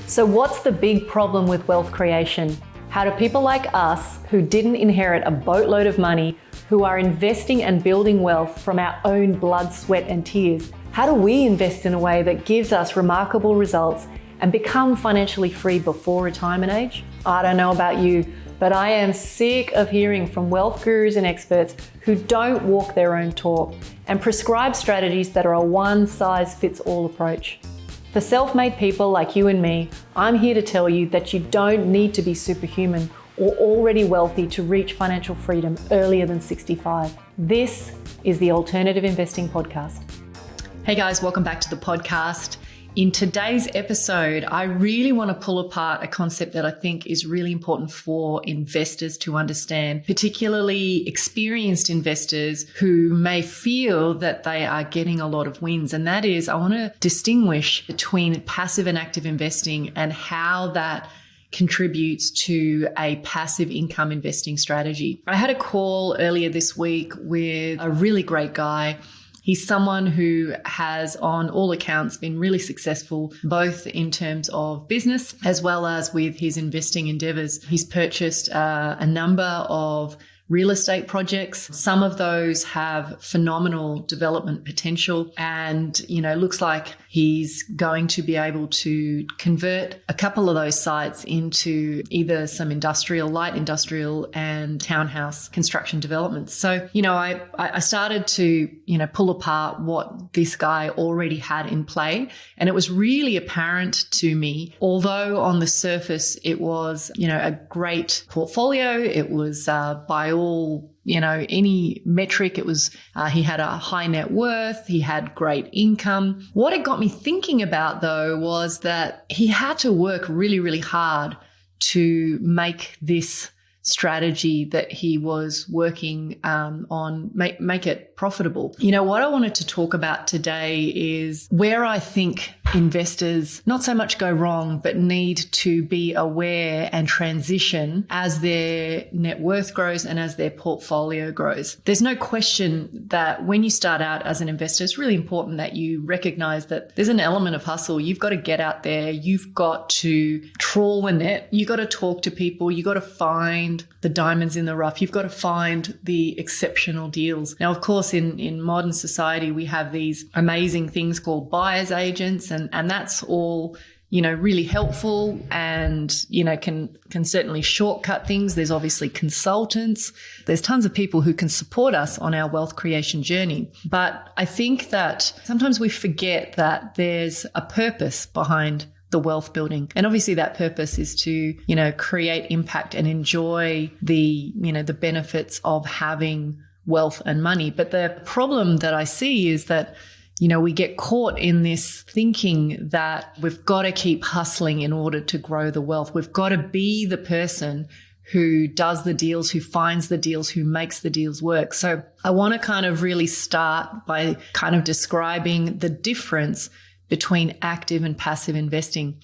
So what's the big problem with wealth creation? How do people like us, who didn't inherit a boatload of money, who are investing and building wealth from our own blood, sweat and tears, how do we invest in a way that gives us remarkable results and become financially free before retirement age? I don't know about you, but I am sick of hearing from wealth gurus and experts who don't walk their own talk and prescribe strategies that are a one-size-fits-all approach. For self-made people like you and me, I'm here to tell you that you don't need to be superhuman or already wealthy to reach financial freedom earlier than 65. This is the Alternative Investing Podcast. Hey guys, welcome back to the podcast. In today's episode, I really want to pull apart a concept that I think is really important for investors to understand, particularly experienced investors who may feel that they are getting a lot of wins. And that is, I want to distinguish between passive and active investing and how that contributes to a passive income investing strategy. I had a call earlier this week with a really great guy. He's someone who has, on all accounts, been really successful, both in terms of business as well as with his investing endeavours. He's purchased a number of real estate projects. Some of those have phenomenal development potential and, looks like he's going to be able to convert a couple of those sites into either some light industrial and townhouse construction developments. So, I started to, pull apart what this guy already had in play. And it was really apparent to me, although on the surface it was, a great portfolio. It was by all, any metric. It was, he had a high net worth. He had great income. What it got me thinking about though was that he had to work really, really hard to make this strategy that he was working on, make it profitable. What I wanted to talk about today is where I think investors not so much go wrong, but need to be aware and transition as their net worth grows and as their portfolio grows. There's no question that when you start out as an investor, it's really important that you recognize that there's an element of hustle. You've got to get out there. You've got to trawl the net. You've got to talk to people. You've got to find the diamonds in the rough. You've got to find the exceptional deals. Now, of course, in modern society, we have these amazing things called buyer's agents, and that's all, really helpful and, can certainly shortcut things. There's obviously consultants. There's tons of people who can support us on our wealth creation journey. But I think that sometimes we forget that there's a purpose behind the wealth building. And obviously that purpose is to, create impact and enjoy the benefits of having wealth and money. But the problem that I see is that, we get caught in this thinking that we've got to keep hustling in order to grow the wealth. We've got to be the person who does the deals, who finds the deals, who makes the deals work. So I want to kind of really start by kind of describing the difference between active and passive investing.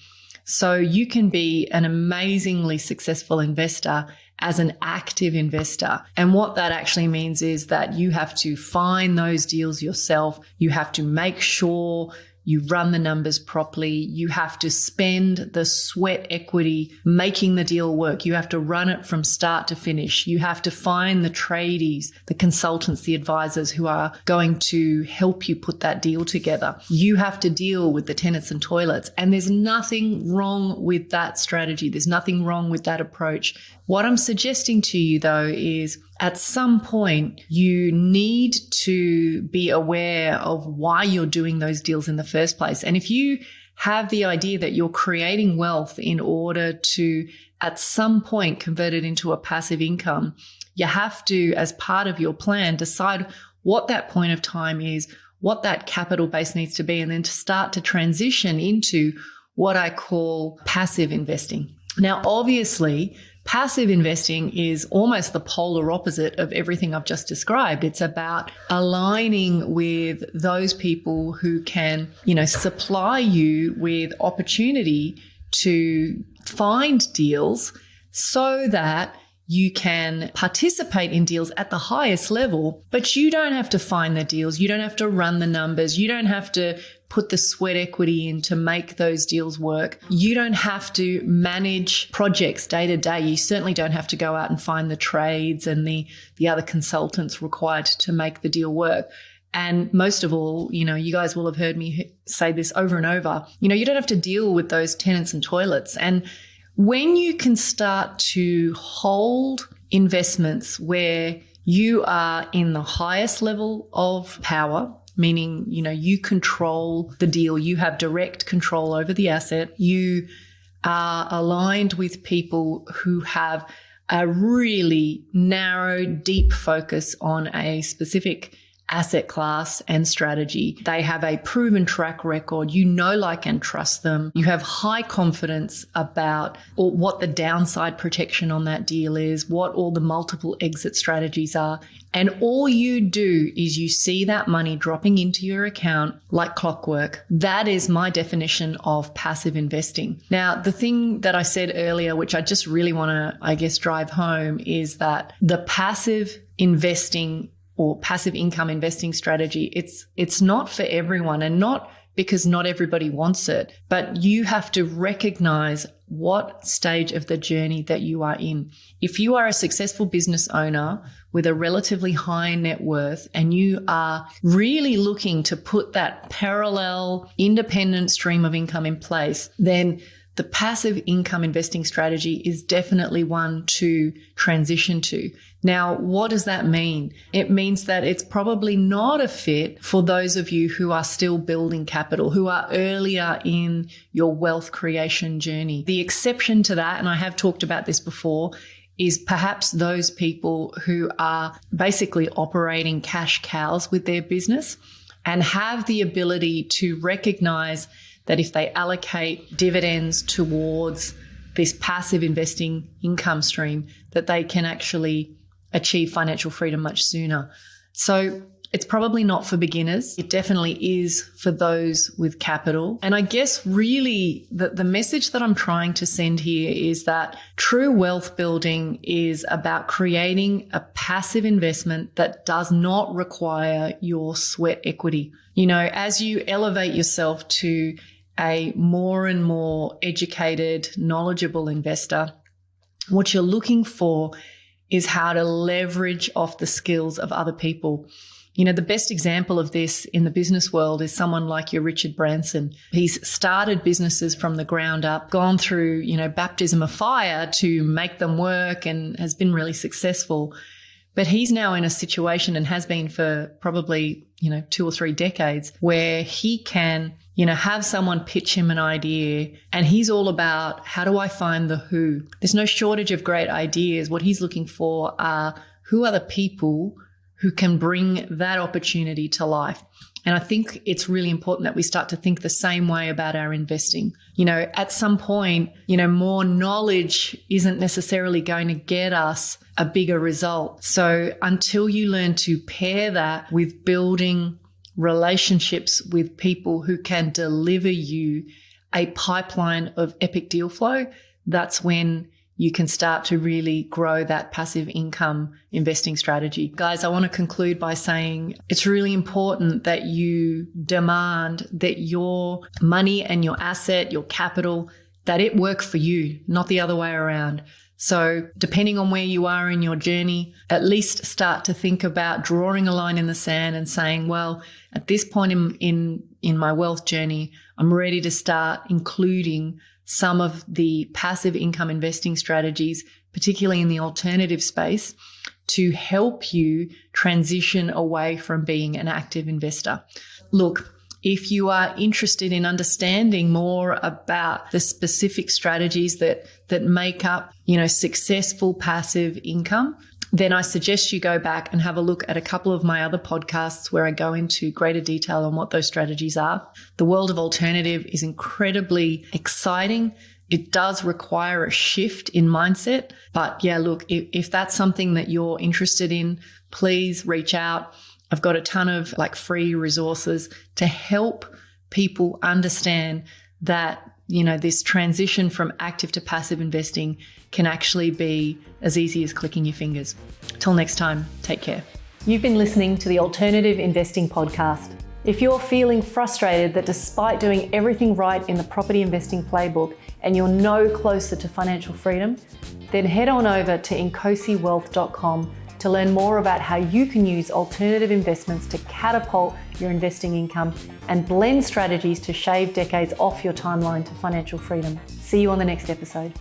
So you can be an amazingly successful investor as an active investor. And what that actually means is that you have to find those deals yourself. You have to make sure you run the numbers properly. You have to spend the sweat equity making the deal work. You have to run it from start to finish. You have to find the tradies, the consultants, the advisors who are going to help you put that deal together. You have to deal with the tenants and toilets. And there's nothing wrong with that strategy. There's nothing wrong with that approach. What I'm suggesting to you though is at some point you need to be aware of why you're doing those deals in the first place. And if you have the idea that you're creating wealth in order to at some point convert it into a passive income, you have to, as part of your plan, decide what that point of time is, what that capital base needs to be, and then to start to transition into what I call passive investing. Now, obviously, passive investing is almost the polar opposite of everything I've just described. It's about aligning with those people who can, supply you with opportunity to find deals so that you can participate in deals at the highest level, but you don't have to find the deals. You don't have to run the numbers. You don't have to put the sweat equity in to make those deals work. You don't have to manage projects day to day. You certainly don't have to go out and find the trades and the other consultants required to make the deal work. And most of all, you guys will have heard me say this over and over, you don't have to deal with those tenants and toilets. And when you can start to hold investments where you are in the highest level of power, meaning, you control the deal, you have direct control over the asset, you are aligned with people who have a really narrow, deep focus on a specific asset class and strategy. They have a proven track record. Like, and trust them. You have high confidence about what the downside protection on that deal is, what all the multiple exit strategies are. And all you do is you see that money dropping into your account like clockwork. That is my definition of passive investing. Now, the thing that I said earlier, which I just really want to, drive home, is that the passive investing or passive income investing strategy, it's not for everyone, and not because not everybody wants it, but you have to recognize what stage of the journey that you are in. If you are a successful business owner with a relatively high net worth and you are really looking to put that parallel independent stream of income in place, then the passive income investing strategy is definitely one to transition to. Now, what does that mean? It means that it's probably not a fit for those of you who are still building capital, who are earlier in your wealth creation journey. The exception to that, and I have talked about this before, is perhaps those people who are basically operating cash cows with their business and have the ability to recognize that if they allocate dividends towards this passive investing income stream, that they can actually achieve financial freedom much sooner. So it's probably not for beginners. It definitely is for those with capital. And I guess really the message that I'm trying to send here is that true wealth building is about creating a passive investment that does not require your sweat equity. As you elevate yourself to a more and more educated, knowledgeable investor, what you're looking for is how to leverage off the skills of other people. The best example of this in the business world is someone like your Richard Branson. He's started businesses from the ground up, gone through, baptism of fire to make them work, and has been really successful. But he's now in a situation, and has been for probably, 2 or 3 decades, where he can, have someone pitch him an idea, and he's all about, how do I find the who? There's no shortage of great ideas. What he's looking for are, who are the people who can bring that opportunity to life? And I think it's really important that we start to think the same way about our investing. At some point, more knowledge isn't necessarily going to get us a bigger result. So until you learn to pair that with building relationships with people who can deliver you a pipeline of epic deal flow, that's when you can start to really grow that passive income investing strategy. Guys, I want to conclude by saying it's really important that you demand that your money and your asset, your capital, that it work for you, not the other way around. So depending on where you are in your journey, at least start to think about drawing a line in the sand and saying, well, at this point in my wealth journey, I'm ready to start including some of the passive income investing strategies, particularly in the alternative space, to help you transition away from being an active investor. Look, if you are interested in understanding more about the specific strategies that make up, successful passive income, then I suggest you go back and have a look at a couple of my other podcasts where I go into greater detail on what those strategies are. The world of alternative is incredibly exciting. It does require a shift in mindset. But yeah, look, if that's something that you're interested in, please reach out. I've got a ton of free resources to help people understand that, this transition from active to passive investing can actually be as easy as clicking your fingers. Till next time, take care. You've been listening to the Alternative Investing Podcast. If you're feeling frustrated that despite doing everything right in the property investing playbook and you're no closer to financial freedom, then head on over to incosiwealth.com to learn more about how you can use alternative investments to catapult your investing income and blend strategies to shave decades off your timeline to financial freedom. See you on the next episode.